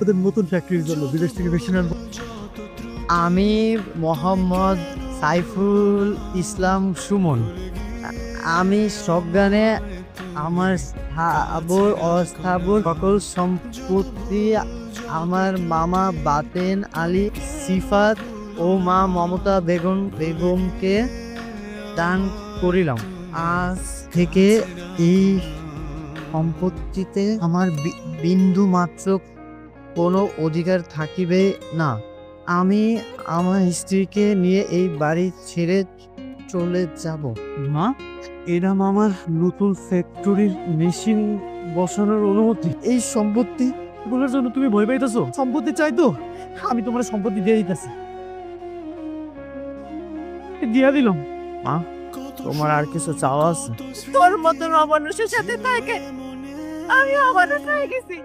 তোদের নতুন ফ্যাক্টরির জন্য বিদেশ থেকে মেশিন আনবো। আমি মোহাম্মদ সাইফুল ইসলাম সুমন। আমি সজ্ঞানে আমার স্থাবর অস্থাবর সকল সম্পত্তি আমার মামা বাতেন আলী সিফাত ও মা মমতা বেগমকে দান করিলাম। আজ থেকে এই সম্পত্তিতে আমার বিন্দু মাত্র কোনো অধিকার থাকিবে না। আমি আমার স্ত্রীকে নিয়ে এই বাড়ি ছেড়ে চলে যাব। মা, এরা মামার নতুন ফ্যাক্টরির মেশিন বসানোর অনুমতি। এই সম্পত্তি বলার জন্য তুমি ভয় পাইতেছো? সম্পত্তি চাই তো আমি তোমার সম্পত্তি দিয়ে দিতেছি, দিয়া দিলাম। মা, তোমার আর কিছু চাওয়া আছে? তোর মতন অমানুষের সাথে থাকে আমি অমানুষ হয়ে গেছি।